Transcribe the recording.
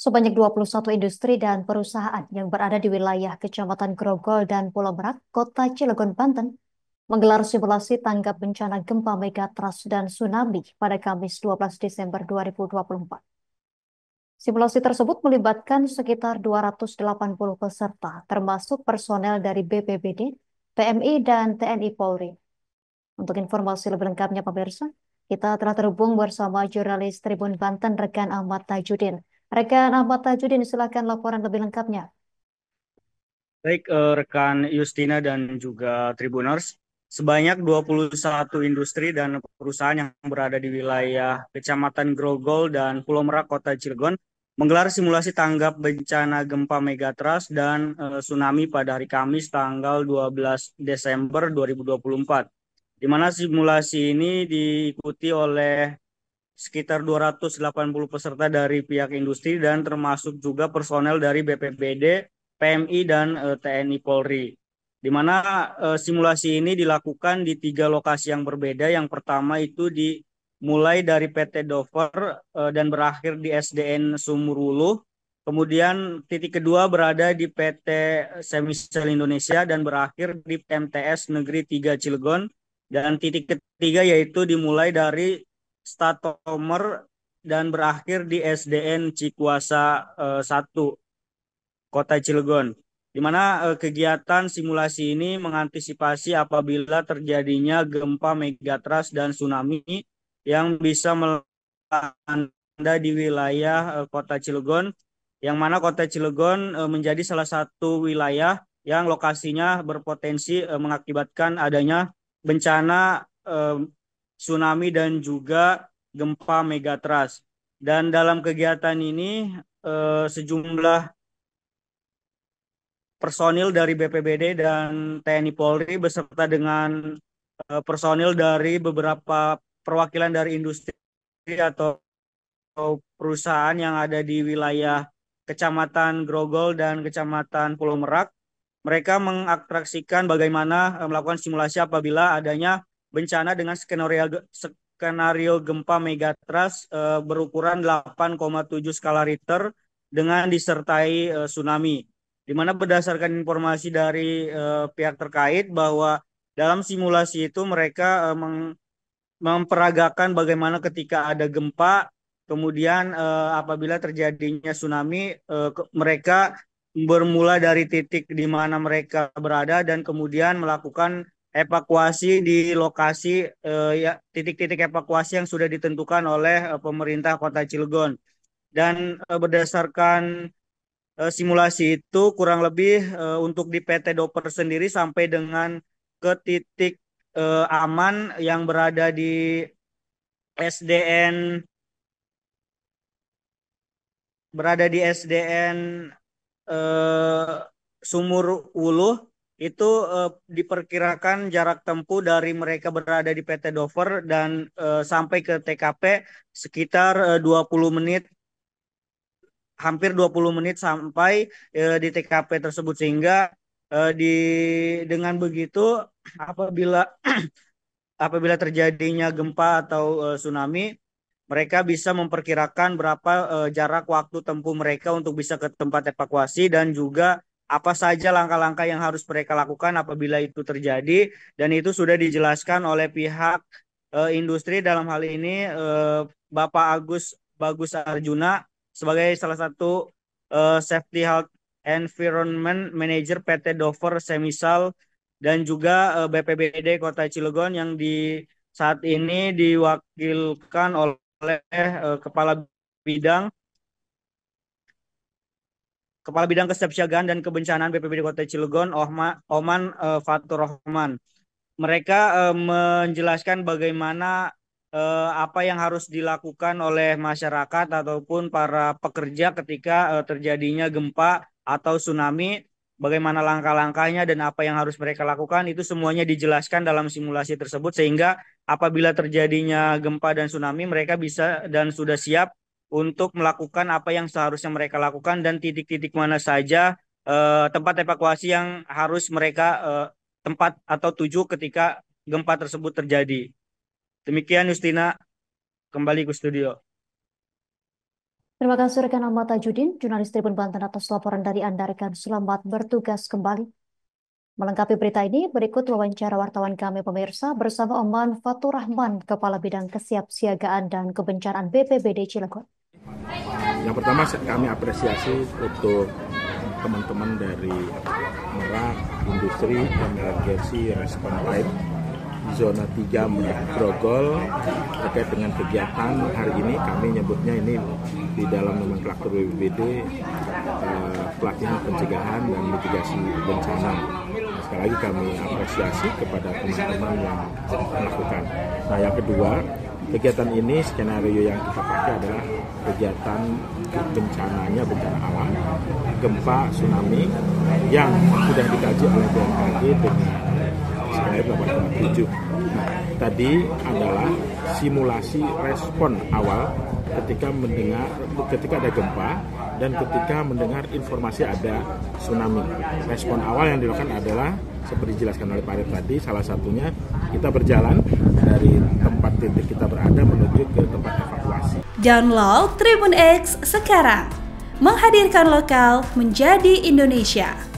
Sebanyak 21 industri dan perusahaan yang berada di wilayah Kecamatan Grogol dan Pulau Merak, Kota Cilegon, Banten, menggelar simulasi tanggap bencana gempa megatrust dan tsunami pada Kamis 12 Desember 2024. Simulasi tersebut melibatkan sekitar 280 peserta, termasuk personel dari BPBD, PMI, dan TNI Polri. Untuk informasi lebih lengkapnya, pemirsa, kita telah terhubung bersama jurnalis Tribun Banten, Rekan Ahmad Tajudin. Rekan Ahmad Tajudin, silakan laporan lebih lengkapnya. Baik, rekan Justina dan juga Tribuners, sebanyak 21 industri dan perusahaan yang berada di wilayah Kecamatan Grogol dan Pulau Merak, Kota Cilegon, menggelar simulasi tanggap bencana gempa megatrust dan tsunami pada hari Kamis tanggal 12 Desember 2024, di mana simulasi ini diikuti oleh sekitar 280 peserta dari pihak industri dan termasuk juga personel dari BPBD, PMI, dan TNI Polri. Di mana simulasi ini dilakukan di tiga lokasi yang berbeda. Yang pertama itu dimulai dari PT Dover dan berakhir di SDN Sumurwuluh. Kemudian titik kedua berada di PT Semisal Indonesia dan berakhir di MTS Negeri 3 Cilegon. Dan titik ketiga yaitu dimulai dari Statomer dan berakhir di SDN Cikuasa 1, Kota Cilegon. Di mana kegiatan simulasi ini mengantisipasi apabila terjadinya gempa megatrust dan tsunami yang bisa melanda di wilayah Kota Cilegon, yang mana Kota Cilegon menjadi salah satu wilayah yang lokasinya berpotensi mengakibatkan adanya bencana tsunami dan juga gempa megatrust. Dan dalam kegiatan ini sejumlah personil dari BPBD dan TNI Polri beserta dengan personil dari beberapa perwakilan dari industri atau perusahaan yang ada di wilayah Kecamatan Grogol dan Kecamatan Pulau Merak. Mereka mengatraksikan bagaimana melakukan simulasi apabila adanya bencana dengan skenario gempa megatrust berukuran 8,7 skala Richter dengan disertai tsunami. Di mana berdasarkan informasi dari pihak terkait bahwa dalam simulasi itu mereka memperagakan bagaimana ketika ada gempa, kemudian apabila terjadinya tsunami, mereka bermula dari titik di mana mereka berada dan kemudian melakukan evakuasi di lokasi ya titik-titik evakuasi yang sudah ditentukan oleh pemerintah Kota Cilegon. Dan berdasarkan simulasi itu kurang lebih untuk di PT Doper sendiri sampai dengan ke titik aman yang SDN SDN eh, Sumur Wuluh itu diperkirakan jarak tempuh dari mereka berada di PT Dover dan sampai ke TKP sekitar 20 menit, hampir 20 menit sampai di TKP tersebut, sehingga eh, di dengan begitu apabila apabila terjadinya gempa atau tsunami, mereka bisa memperkirakan berapa jarak waktu tempuh mereka untuk bisa ke tempat evakuasi dan juga apa saja langkah-langkah yang harus mereka lakukan apabila itu terjadi, dan itu sudah dijelaskan oleh pihak industri, dalam hal ini Bapak Agus Bagus Arjuna sebagai salah satu Safety Health Environment Manager PT Dover Semisal, dan juga BPBD Kota Cilegon yang di saat ini diwakilkan oleh Bidang Kepala Bidang Kesiapsiagaan dan Kebencanaan BPBD Kota Cilegon, Oman Fatur Rahman. Mereka menjelaskan bagaimana apa yang harus dilakukan oleh masyarakat ataupun para pekerja ketika terjadinya gempa atau tsunami, bagaimana langkah-langkahnya dan apa yang harus mereka lakukan, itu semuanya dijelaskan dalam simulasi tersebut, sehingga apabila terjadinya gempa dan tsunami mereka bisa dan sudah siap untuk melakukan apa yang seharusnya mereka lakukan dan titik-titik mana saja tempat evakuasi yang harus mereka tempat atau tuju ketika gempa tersebut terjadi. Demikian Justina, kembali ke studio. Terima kasih rekan Ahmad Tajudin, jurnalis Tribun Banten atas laporan dari Anda rekan. Selamat bertugas kembali. Melengkapi berita ini, berikut wawancara wartawan kami pemirsa bersama Oman Fatur Rahman, Kepala Bidang Kesiapsiagaan dan Kebencanaan BPBD Cilegon. Yang pertama kami apresiasi untuk teman-teman dari Merak Industri Emergency Response Time Zona 3 Merak Grogol terkait dengan kegiatan hari ini. Kami nyebutnya ini di dalam nomenklatur BPBD pelatihan pencegahan dan mitigasi bencana. Sekali lagi kami apresiasi kepada teman-teman yang melakukan. Nah, yang kedua, kegiatan ini skenario yang kita pakai adalah kegiatan bencananya bencana alam, gempa, tsunami yang sudah dikaji oleh BMKG dengan skenario 8,7. Nah, tadi adalah simulasi respon awal ketika ada gempa dan ketika mendengar informasi ada tsunami. Respon awal yang dilakukan adalah seperti dijelaskan oleh Pak Arief tadi, salah satunya kita berjalan dari tempat titik kita berada menuju ke tempat evakuasi. Download Tribun X sekarang, menghadirkan lokal menjadi Indonesia.